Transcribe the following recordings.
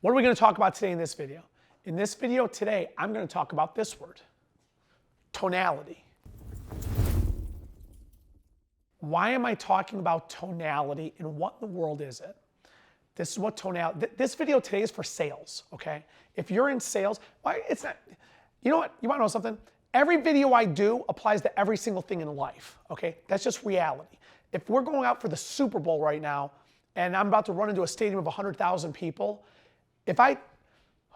What are we going to talk about today in this video? In this video today, I'm going to talk about this word, tonality. Why am I talking about tonality and what in the world is it? This is what tonality, this video today is for sales, okay? If you're in sales, why it's not, you know what, you want to know something? Every video I do applies to every single thing in life, okay? That's just reality. If we're going out for the Super Bowl right now, and I'm about to run into a stadium of 100,000 people, I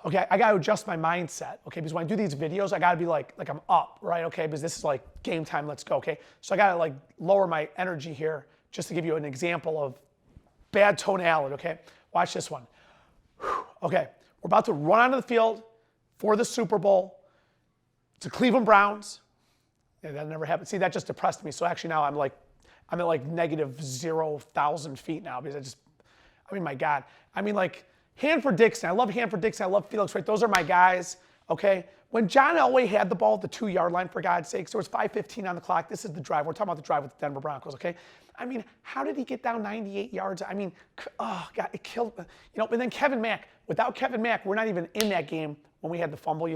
got to adjust my mindset, okay? Because when I do these videos, I got to be like I'm up, right? Okay, because this is like game time, let's go, okay? So I got to like lower my energy here just to give you an example of bad tonality, okay? Watch this one. Okay, we're about to run onto the field for the Super Bowl. It's the Cleveland Browns. Yeah, that never happened. See, that just depressed me. So actually now I'm at like negative 0,000 feet now because my God. Like Hanford Dixon. I love Hanford Dixon. I love Felix Wright. Those are my guys, okay? When John Elway had the ball at the 2-yard line, for God's sakes, there was 5:15 on the clock. This is the drive. We're talking about the drive with the Denver Broncos, okay? How did he get down 98 yards? Oh, God, it killed, and then Kevin Mack. Without Kevin Mack, we're not even in that game when we had the fumble,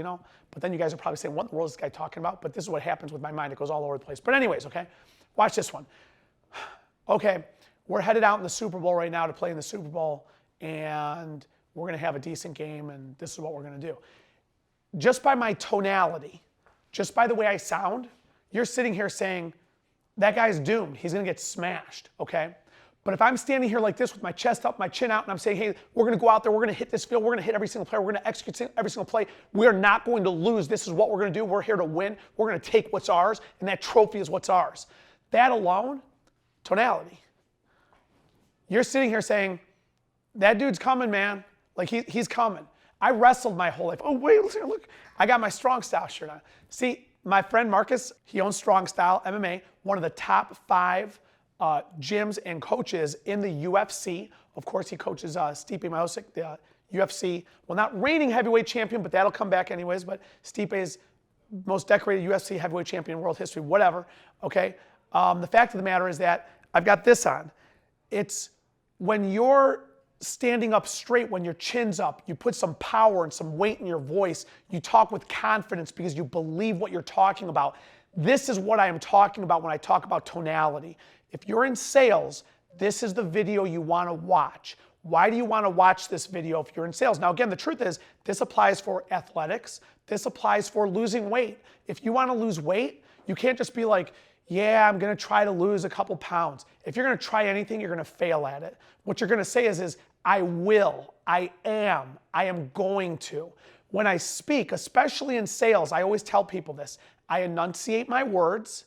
But then you guys are probably saying, what in the world is this guy talking about? But this is what happens with my mind. It goes all over the place. But anyways, okay? Watch this one. Okay, we're headed out in the Super Bowl right now to play in the Super Bowl, and we're going to have a decent game, and this is what we're going to do. Just by my tonality, just by the way I sound, you're sitting here saying, that guy's doomed. He's going to get smashed, okay? But if I'm standing here like this with my chest up, my chin out, and I'm saying, hey, we're going to go out there, we're going to hit this field, we're going to hit every single player, we're going to execute every single play. We're not going to lose. This is what we're going to do. We're here to win. We're going to take what's ours, and that trophy is what's ours. That alone, tonality. You're sitting here saying, that dude's coming, man. Like, he's coming. I wrestled my whole life. Oh, wait, look. I got my Strong Style shirt on. See, my friend Marcus, he owns Strong Style MMA, one of the top 5 gyms and coaches in the UFC. Of course, he coaches Stipe Miocic, the UFC, well, not reigning heavyweight champion, but that'll come back anyways. But Stipe is most decorated UFC heavyweight champion in world history, whatever, okay? The fact of the matter is that I've got this on. It's when you're standing up straight, when your chin's up, you put some power and some weight in your voice, you talk with confidence because you believe what you're talking about. This is what I am talking about when I talk about tonality. If you're in sales, this is the video you want to watch. Why do you want to watch this video if you're in sales? Now, again, the truth is, this applies for athletics. This applies for losing weight. If you want to lose weight, you can't just be like, yeah, I'm going to try to lose a couple pounds. If you're going to try anything, you're going to fail at it. What you're going to say is I will, I am going to. When I speak, especially in sales, I always tell people this. I enunciate my words.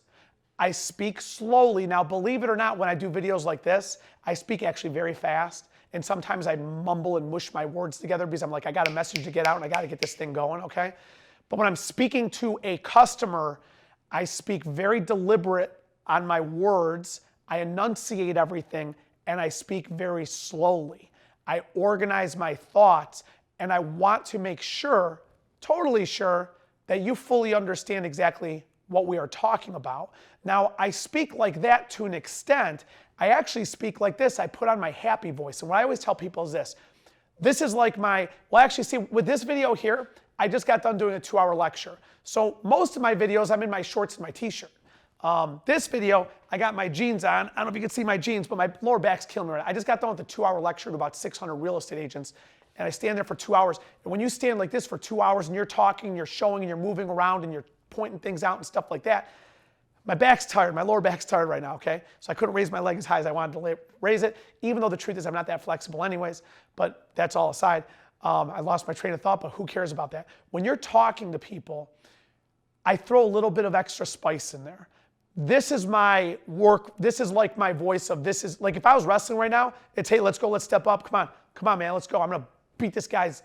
I speak slowly. Now, believe it or not, when I do videos like this, I speak actually very fast. And sometimes I mumble and mush my words together because I'm like, I got a message to get out and I got to get this thing going, okay? But when I'm speaking to a customer, I speak very deliberate on my words. I enunciate everything, and I speak very slowly. I organize my thoughts, and I want to make sure, totally sure, that you fully understand exactly what we are talking about. Now, I speak like that to an extent. I actually speak like this. I put on my happy voice. And what I always tell people is this. This is like see, with this video here, I just got done doing a 2-hour lecture. So most of my videos, I'm in my shorts and my t-shirt. This video, I got my jeans on. I don't know if you can see my jeans, but my lower back's killing me right now. I just got done with a 2-hour lecture to about 600 real estate agents, and I stand there for 2 hours. And when you stand like this for 2 hours and you're talking, you're showing, and you're moving around, and you're pointing things out and stuff like that, my back's tired. My lower back's tired right now, okay? So I couldn't raise my leg as high as I wanted to raise it, even though the truth is I'm not that flexible anyways, but that's all aside. I lost my train of thought, but who cares about that? When you're talking to people, I throw a little bit of extra spice in there. This is my work. This is like my voice of this is like if I was wrestling right now, it's, hey, let's go, let's step up. Come on, man, let's go. I'm going to beat this guy's,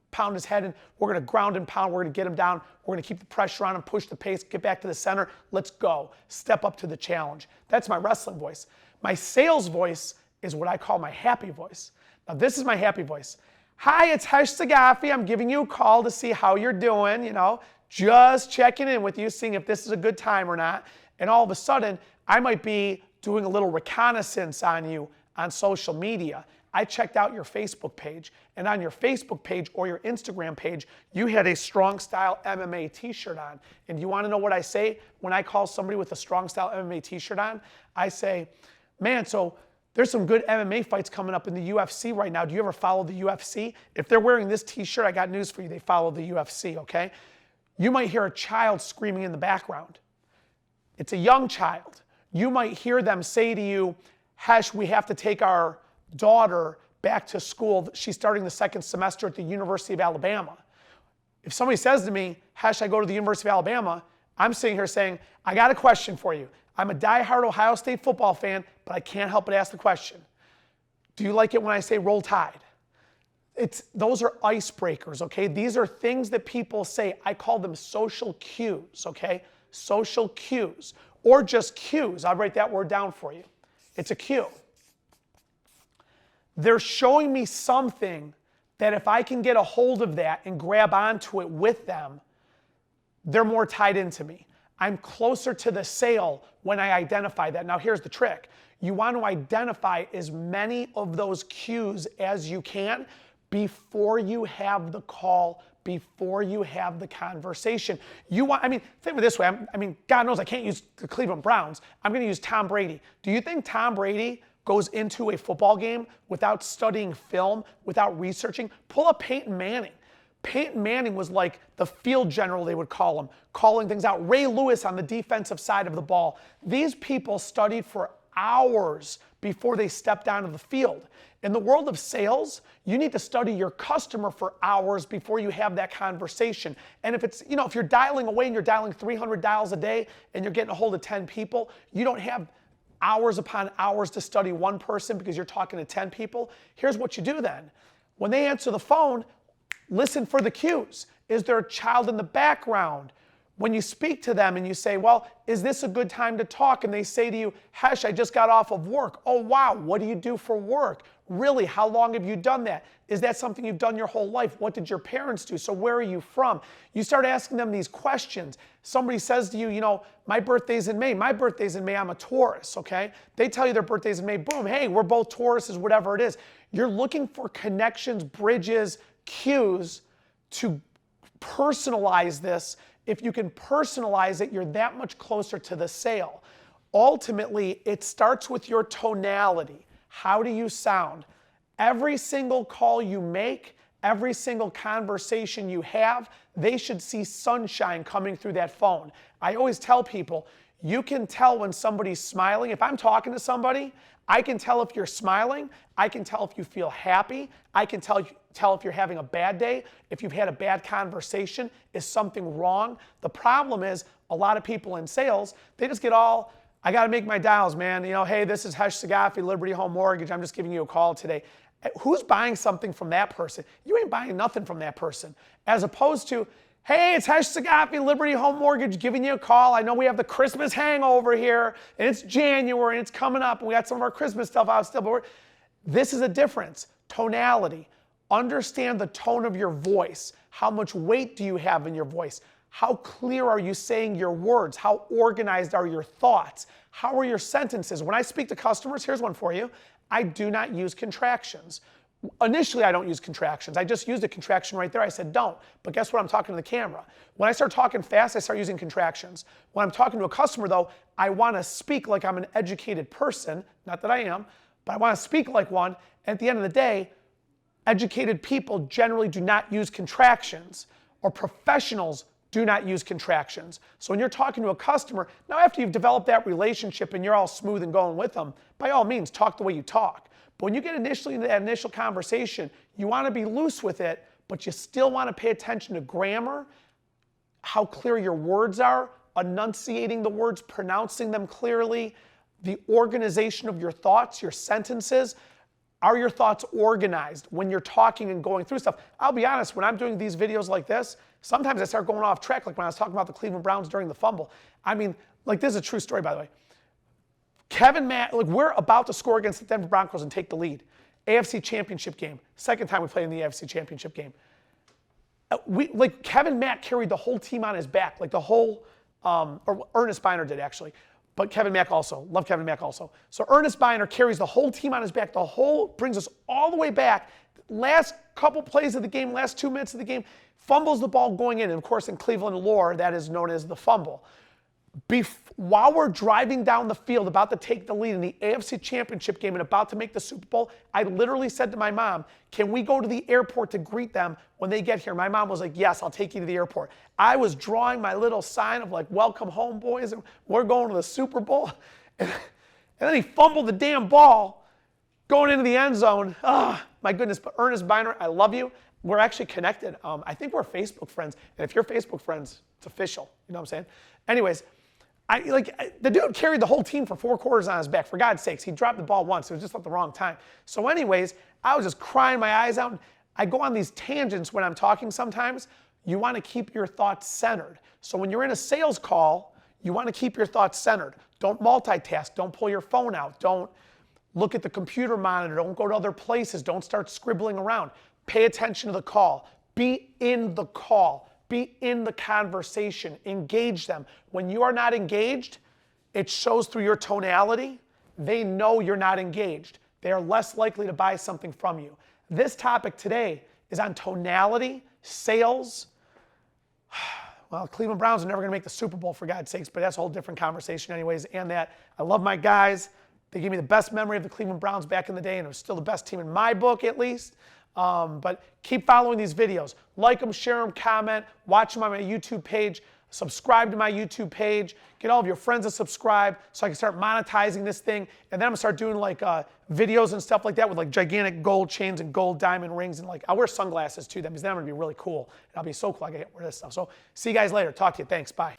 pound his head in. We're going to ground and pound. We're going to get him down. We're going to keep the pressure on him, push the pace, get back to the center. Let's go. Step up to the challenge. That's my wrestling voice. My sales voice is what I call my happy voice. Now, this is my happy voice. Hi, it's Khash Saghafi. I'm giving you a call to see how you're doing, just checking in with you, seeing if this is a good time or not. And all of a sudden, I might be doing a little reconnaissance on you on social media. I checked out your Facebook page, and on your Facebook page or your Instagram page, you had a Strong Style MMA t-shirt on. And you want to know what I say when I call somebody with a Strong Style MMA t-shirt on? I say, man, so there's some good MMA fights coming up in the UFC right now. Do you ever follow the UFC? If they're wearing this t-shirt, I got news for you. They follow the UFC, okay? You might hear a child screaming in the background. It's a young child. You might hear them say to you, Hesh, we have to take our daughter back to school. She's starting the second semester at the University of Alabama. If somebody says to me, Hesh, I go to the University of Alabama, I'm sitting here saying, I got a question for you. I'm a diehard Ohio State football fan, but I can't help but ask the question. Do you like it when I say roll tide? Those are icebreakers, okay? These are things that people say. I call them social cues, okay? Social cues, or just cues. I'll write that word down for you. It's a cue. They're showing me something that if I can get a hold of that and grab onto it with them, they're more tied into me. I'm closer to the sale when I identify that. Now here's the trick. You want to identify as many of those cues as you can before you have the call, before you have the conversation. Think of it this way. God knows I can't use the Cleveland Browns. I'm going to use Tom Brady. Do you think Tom Brady goes into a football game without studying film, without researching? Pull up Peyton Manning. Peyton Manning was like the field general, they would call him, calling things out. Ray Lewis on the defensive side of the ball. These people studied for hours before they stepped onto the field. In the world of sales, you need to study your customer for hours before you have that conversation. And if you're dialing away and you're dialing 300 dials a day and you're getting a hold of 10 people, you don't have hours upon hours to study one person because you're talking to 10 people. Here's what you do then. When they answer the phone, listen for the cues. Is there a child in the background? When you speak to them and you say, well, is this a good time to talk? And they say to you, Hesh, I just got off of work. Oh, wow, what do you do for work? Really, how long have you done that? Is that something you've done your whole life? What did your parents do? So where are you from? You start asking them these questions. Somebody says to you, my birthday's in May. My birthday's in May. I'm a Taurus, okay? They tell you their birthday's in May. Boom, hey, we're both Tauruses, whatever it is. You're looking for connections, bridges, cues to personalize this. If you can personalize it, you're that much closer to the sale. Ultimately, it starts with your tonality. How do you sound? Every single call you make, every single conversation you have, they should see sunshine coming through that phone. I always tell people, you can tell when somebody's smiling. If I'm talking to somebody, I can tell if you're smiling. I can tell if you feel happy. I can tell if you're having a bad day, if you've had a bad conversation. Is something wrong? The problem is a lot of people in sales, they just get all, I got to make my dials, man. Hey, this is Khash Saghafi, Liberty Home Mortgage. I'm just giving you a call today. Who's buying something from that person? You ain't buying nothing from that person. As opposed to, hey, it's Khash Saghafi, Liberty Home Mortgage, giving you a call. I know we have the Christmas hangover here, and it's January, and it's coming up, and we got some of our Christmas stuff out still. But this is a difference. Tonality. Understand the tone of your voice. How much weight do you have in your voice? How clear are you saying your words? How organized are your thoughts? How are your sentences? When I speak to customers, here's one for you. I do not use contractions. Initially, I don't use contractions. I just used a contraction right there. I said, don't. But guess what? I'm talking to the camera. When I start talking fast, I start using contractions. When I'm talking to a customer, though, I want to speak like I'm an educated person. Not that I am, but I want to speak like one. At the end of the day, educated people generally do not use contractions, or professionals do not use contractions. So when you're talking to a customer, now after you've developed that relationship and you're all smooth and going with them, by all means, talk the way you talk. But when you get initially into that initial conversation, you want to be loose with it, but you still want to pay attention to grammar, how clear your words are, enunciating the words, pronouncing them clearly, the organization of your thoughts, your sentences. Are your thoughts organized when you're talking and going through stuff? I'll be honest, when I'm doing these videos like this, sometimes I start going off track, like when I was talking about the Cleveland Browns during the fumble. This is a true story, by the way. We're about to score against the Denver Broncos and take the lead. AFC Championship game. Second time we played in the AFC Championship game. Kevin Matt carried the whole team on his back, or Ernest Biner did actually. but Kevin Mack also. Love Kevin Mack also. So Ernest Biner carries the whole team on his back. Brings us all the way back. Last couple plays of the game, last 2 minutes of the game, fumbles the ball going in. And of course, in Cleveland lore, that is known as the fumble. While we're driving down the field, about to take the lead in the AFC Championship game and about to make the Super Bowl, I literally said to my mom, can we go to the airport to greet them when they get here? My mom was like, yes, I'll take you to the airport. I was drawing my little sign of like, welcome home, boys, and we're going to the Super Bowl. And then he fumbled the damn ball going into the end zone. Ah, my goodness. But Ernest Biner, I love you. We're actually connected. I think we're Facebook friends. And if you're Facebook friends, it's official. You know what I'm saying? Anyways, the dude carried the whole team for 4 quarters on his back. For God's sakes, he dropped the ball once. It was just at the wrong time. So anyways, I was just crying my eyes out. I go on these tangents when I'm talking sometimes. You want to keep your thoughts centered. So when you're in a sales call, you want to keep your thoughts centered. Don't multitask. Don't pull your phone out. Don't look at the computer monitor. Don't go to other places. Don't start scribbling around. Pay attention to the call. Be in the call. Be in the conversation. Engage them. When you are not engaged, it shows through your tonality. They know you're not engaged. They are less likely to buy something from you. This topic today is on tonality, sales. Well, Cleveland Browns are never going to make the Super Bowl, for God's sakes, but that's a whole different conversation anyways. And that I love my guys. They gave me the best memory of the Cleveland Browns back in the day, and it was still the best team in my book, at least. But keep following these videos. Like them, share them, comment, watch them on my YouTube page, subscribe to my YouTube page, get all of your friends to subscribe so I can start monetizing this thing. And then I'm going to start doing like videos and stuff like that with like gigantic gold chains and gold diamond rings. And like I'll wear sunglasses too, because then I'm going to be really cool. And I'll be so cool I can wear this stuff. So see you guys later. Talk to you. Thanks. Bye.